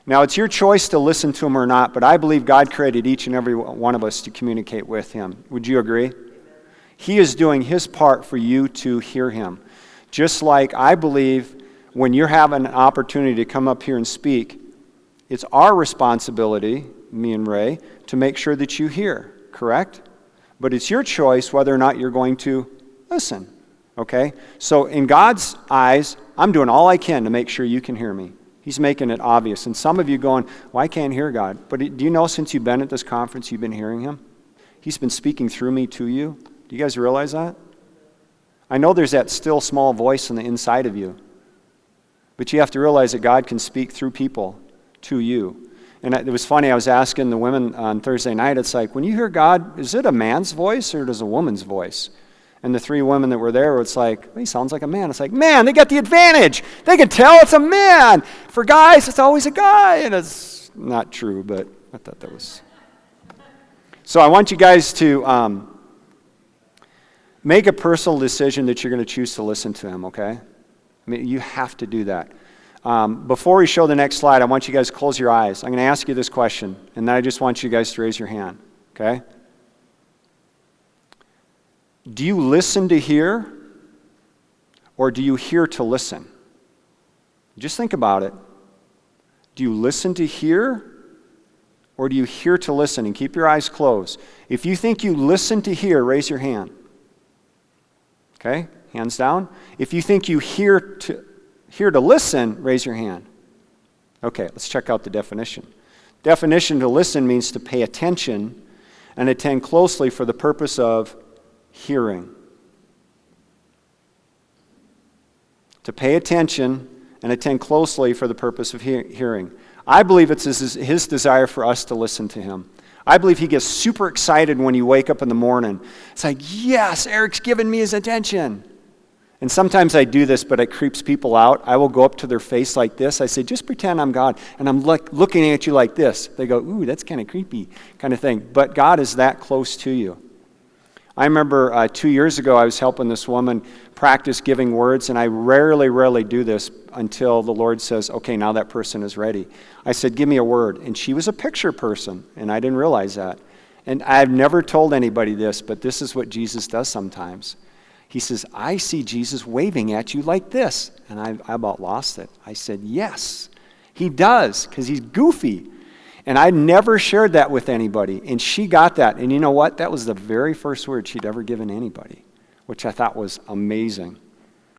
Now, it's your choice to listen to him or not, but I believe God created each and every one of us to communicate with him. Would you agree? He is doing his part for you to hear him. Just like I believe when you're having an opportunity to come up here and speak, it's our responsibility, me and Ray, to make sure that you hear, correct? But it's your choice whether or not you're going to listen, okay? So in God's eyes, I'm doing all I can to make sure you can hear me. He's making it obvious. And some of you going, well, I can't hear God. But do you know since you've been at this conference, you've been hearing him? He's been speaking through me to you. Do you guys realize that? I know there's that still small voice on the inside of you. But you have to realize that God can speak through people to you. And it was funny, I was asking the women on Thursday night, it's like, when you hear God, is it a man's voice or is it a woman's voice? And the three women that were there, it's like, well, he sounds like a man. It's like, man, they got the advantage. They can tell it's a man. For guys, it's always a guy. And it's not true, but I thought that was. So I want you guys to make a personal decision that you're going to choose to listen to him, okay? I mean, you have to do that. Before we show the next slide, I want you guys to close your eyes. I'm going to ask you this question, and then I just want you guys to raise your hand, okay? Do you listen to hear, or do you hear to listen? Just think about it. Do you listen to hear, or do you hear to listen? And keep your eyes closed. If you think you listen to hear, raise your hand. Okay? Hands down. If you think you hear to listen, raise your hand. Okay, let's check out the definition. Definition to listen means to pay attention and attend closely for the purpose of hearing. To pay attention and attend closely for the purpose of hearing. I believe it's his desire for us to listen to him. I believe he gets super excited when you wake up in the morning. It's like, yes, Eric's giving me his attention. And sometimes I do this, but it creeps people out. I will go up to their face like this. I say, just pretend I'm God, and I'm looking at you like this. They go, ooh, that's kind of creepy, kind of thing. But God is that close to you. I remember 2 years ago, I was helping this woman practice giving words, and I rarely do this until the Lord says, okay, now that person is ready. I said, give me a word. And she was a picture person, and I didn't realize that. And I've never told anybody this, but this is what Jesus does sometimes. He says, I see Jesus waving at you like this. And I about lost it. I said, yes, he does, because he's goofy. And I never shared that with anybody. And she got that. And you know what? That was the very first word she'd ever given anybody, which I thought was amazing.